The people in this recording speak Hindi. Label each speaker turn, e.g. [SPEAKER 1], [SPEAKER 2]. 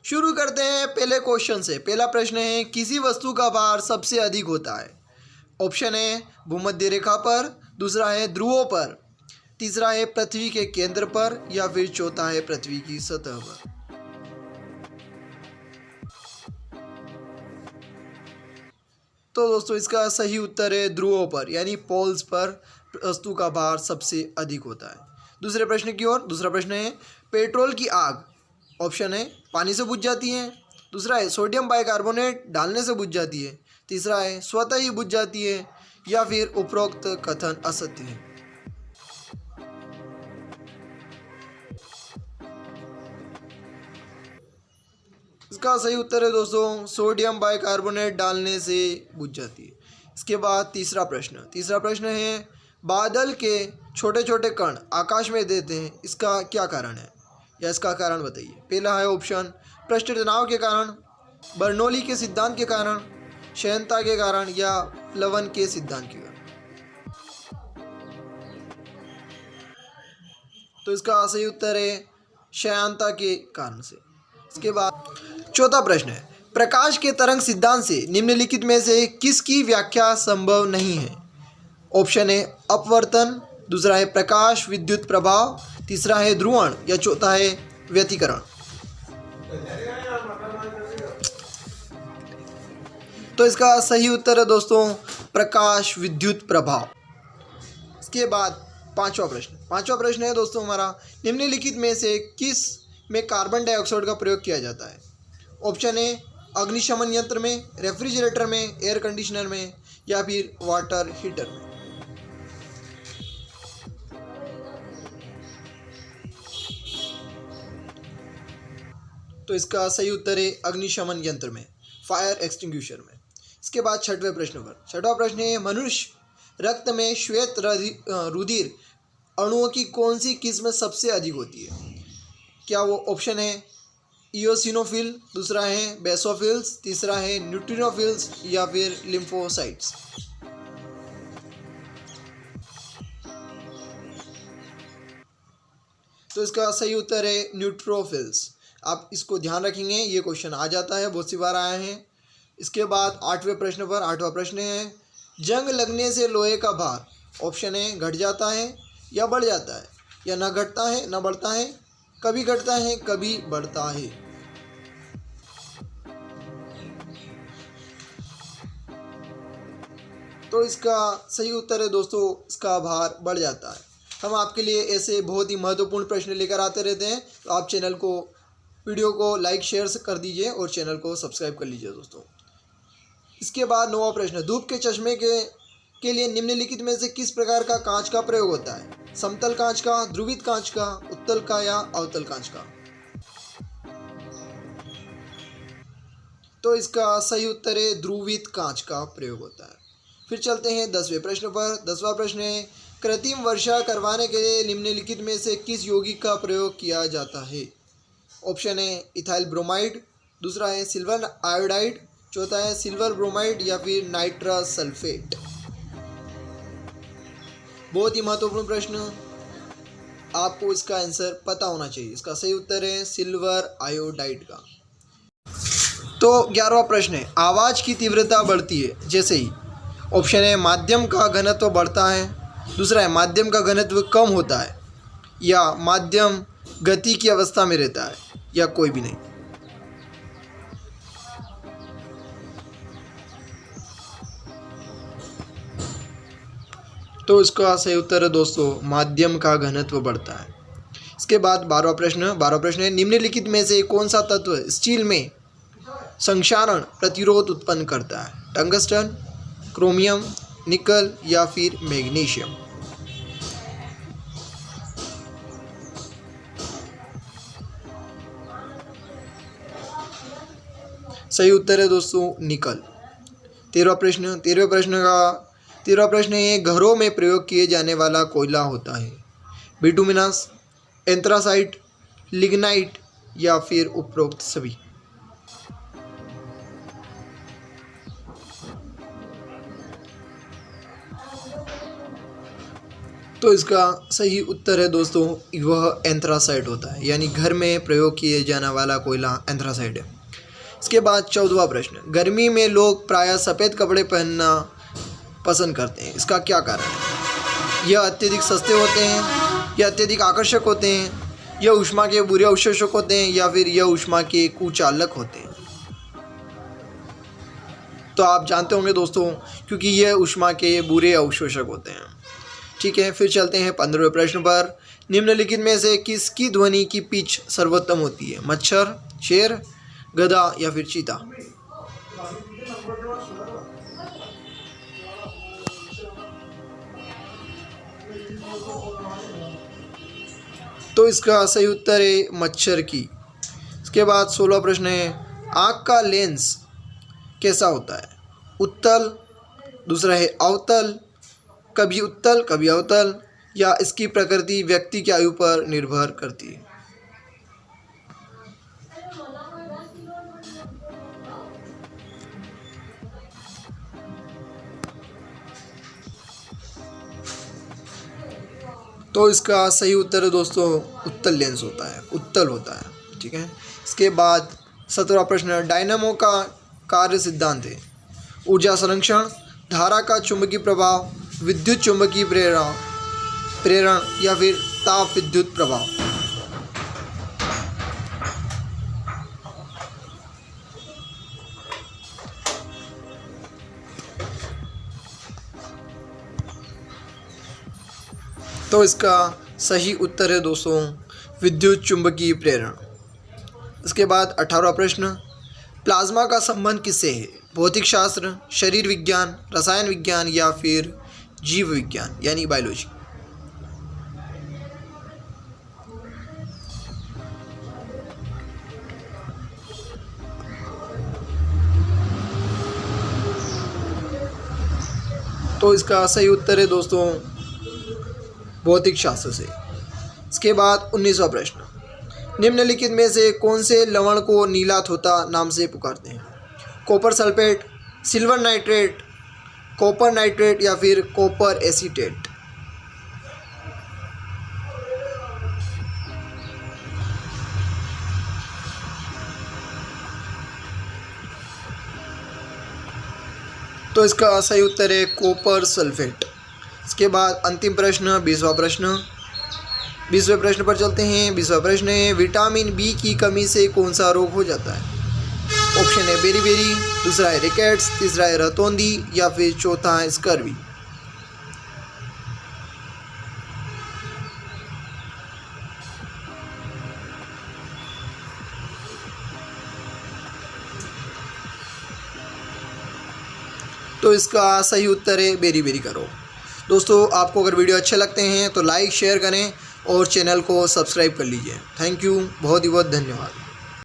[SPEAKER 1] शुरू करते हैं पहले क्वेश्चन से। पहला प्रश्न है, किसी वस्तु का भार सबसे अधिक होता है? ऑप्शन है भूमध्य रेखा पर, दूसरा है ध्रुवों पर, तीसरा है पृथ्वी के केंद्र पर, या फिर चौथा है पृथ्वी की सतह पर। तो दोस्तों इसका सही उत्तर है ध्रुवों पर, यानी पोल्स पर वस्तु का भार सबसे अधिक होता है। दूसरे प्रश्न की ओर। दूसरा प्रश्न है, पेट्रोल की आग ऑप्शन है पानी से बुझ जाती है, दूसरा है सोडियम बाइकार्बोनेट डालने से बुझ जाती है, तीसरा है स्वतः ही बुझ जाती है, या फिर उपरोक्त कथन असत्य है। इसका सही उत्तर है दोस्तों सोडियम बाइकार्बोनेट डालने से बुझ जाती है। इसके बाद तीसरा प्रश्न है, बादल के छोटे छोटे कण आकाश में देते हैं, इसका क्या कारण है, या इसका कारण बताइए। पहला है ऑप्शन पृष्ठ तनाव के कारण, बर्नौली के सिद्धांत के कारण, श्यानता के कारण, या प्लवन के सिद्धांत के कारण। तो इसका सही उत्तर है श्यानता के कारण से। इसके बाद चौथा प्रश्न है, प्रकाश के तरंग सिद्धांत से निम्नलिखित में से किसकी व्याख्या संभव नहीं है? ऑप्शन है अपवर्तन, दूसरा है प्रकाश विद्युत प्रभाव, तीसरा है ध्रुवण, या चौथा है व्यतिकरण। तो इसका सही उत्तर है दोस्तों प्रकाश विद्युत प्रभाव। इसके बाद पांचवा प्रश्न है दोस्तों हमारा, निम्नलिखित में से किस में कार्बन डाइऑक्साइड का प्रयोग किया जाता है? ऑप्शन है अग्निशमन यंत्र में, रेफ्रिजरेटर में, एयर कंडीशनर में, या फिर वाटर हीटर में। तो इसका सही उत्तर है अग्निशमन यंत्र में, फायर एक्सटिंग्विशर में। इसके बाद छठवां प्रश्न है, मनुष्य रक्त में श्वेत रुधिर अणुओं की कौन सी किस्म सबसे अधिक होती है? क्या वो ऑप्शन है इयोसिनोफिल, दूसरा है बेसोफिल्स, तीसरा है न्यूट्रिनोफिल्स, या फिर लिम्फोसाइट्स। तो इसका सही उत्तर है न्यूट्रोफिल्स। आप इसको ध्यान रखेंगे, ये क्वेश्चन आ जाता है, बहुत सी बार आया है। इसके बाद आठवां प्रश्न है, जंग लगने से लोहे का भार ऑप्शन है घट जाता है या बढ़ जाता है, या न घटता है न बढ़ता है, कभी घटता है कभी बढ़ता है। तो इसका सही उत्तर है दोस्तों इसका भार बढ़ जाता है। हम आपके लिए ऐसे बहुत ही महत्वपूर्ण प्रश्न लेकर आते रहते हैं, तो आप वीडियो को लाइक शेयर कर दीजिए और चैनल को सब्सक्राइब कर लीजिए दोस्तों। इसके बाद 9वां प्रश्न, धूप के चश्मे के लिए निम्नलिखित में से किस प्रकार का कांच का प्रयोग होता है? समतल कांच का, ध्रुवित कांच का, उत्तल का, या अवतल कांच का? तो इसका सही उत्तर है ध्रुवित कांच का प्रयोग होता है। फिर चलते हैं 10वें प्रश्न पर। 10वां प्रश्न है, कृत्रिम वर्षा करवाने के लिए निम्नलिखित में से किस यौगिक का प्रयोग किया जाता है? ऑप्शन है इथाइल ब्रोमाइड, दूसरा है सिल्वर आयोडाइड, चौथा है सिल्वर ब्रोमाइड, या फिर नाइट्रस सल्फेट। बहुत ही महत्वपूर्ण प्रश्न, आपको इसका आंसर पता होना चाहिए। इसका सही उत्तर है सिल्वर आयोडाइड का। तो 11वां प्रश्न है, आवाज़ की तीव्रता बढ़ती है जैसे ही। ऑप्शन है माध्यम का घनत्व बढ़ता है, दूसरा है माध्यम का घनत्व कम होता है, या माध्यम गति की अवस्था में रहता है, या कोई भी नहीं। तो इसका सही उत्तर है दोस्तों माध्यम का घनत्व बढ़ता है। इसके बाद 12वां प्रश्न है, निम्नलिखित में से कौन सा तत्व स्टील में संक्षारण प्रतिरोध उत्पन्न करता है? टंगस्टन, क्रोमियम, निकल, या फिर मैग्नीशियम? सही उत्तर है दोस्तों निकल। 13वां प्रश्न है, घरों में प्रयोग किए जाने वाला कोयला होता है बिटुमिनस, एंथ्रासाइट, लिग्नाइट, या फिर उपरोक्त सभी? तो इसका सही उत्तर है दोस्तों, वह एंथ्रासाइट होता है, यानी घर में प्रयोग किए जाने वाला कोयला एंथ्रासाइट है। इसके बाद 14वां प्रश्न, गर्मी में लोग प्रायः सफ़ेद कपड़े पहनना पसंद करते हैं, इसका क्या कारण है? यह अत्यधिक सस्ते होते हैं, यह अत्यधिक आकर्षक होते हैं, यह ऊष्मा के बुरे अवशोषक होते हैं, या फिर यह ऊष्मा के कुचालक होते हैं? तो आप जानते होंगे दोस्तों, क्योंकि यह ऊष्मा के बुरे अवशोषक होते हैं। ठीक है, फिर चलते हैं 15वें प्रश्न पर। निम्नलिखित में से किसकी ध्वनि की पिच सर्वोत्तम होती है? मच्छर, शेर, गधा या फिर चीता? तो इसका सही उत्तर है मच्छर की। इसके बाद 16वां प्रश्न है, आँख का लेंस कैसा होता है? उत्तल, दूसरा है अवतल, कभी उत्तल कभी अवतल, या इसकी प्रकृति व्यक्ति की आयु पर निर्भर करती है? तो इसका सही उत्तर है दोस्तों, उत्तल लेंस होता है, उत्तल होता है। ठीक है, इसके बाद 17वां प्रश्न, डायनामो का कार्य सिद्धांत है? ऊर्जा संरक्षण, धारा का चुंबकीय प्रभाव, विद्युत चुंबकीय प्रेरण या फिर ताप विद्युत प्रभाव? तो इसका सही उत्तर है दोस्तों, विद्युत चुंबकीय प्रेरण। इसके बाद 18वां प्रश्न, प्लाज्मा का संबंध किससे है? भौतिक शास्त्र, शरीर विज्ञान, रसायन विज्ञान या फिर जीव विज्ञान यानी बायोलॉजी? तो इसका सही उत्तर है दोस्तों, भौतिक शास्त्र से। इसके बाद 19वां प्रश्न, निम्नलिखित में से कौन से लवण को नीला थोथा नाम से पुकारते हैं? Copper sulphate, silver nitrate, copper nitrate या फिर कॉपर एसीटेट? तो इसका सही उत्तर है कॉपर सल्फेट। इसके बाद अंतिम प्रश्न 20वां प्रश्न। 20वें प्रश्न पर चलते हैं। 20वां प्रश्न है, विटामिन बी की कमी से कौन सा रोग हो जाता है? ऑप्शन है बेरी, दूसरा है रिकेट्स, तीसरा है रतौंधी या फिर चौथा है स्कर्वी? तो इसका सही उत्तर है बेरी करो। दोस्तों, आपको अगर वीडियो अच्छे लगते हैं तो लाइक शेयर करें और चैनल को सब्सक्राइब कर लीजिए। थैंक यू, बहुत ही बहुत धन्यवाद।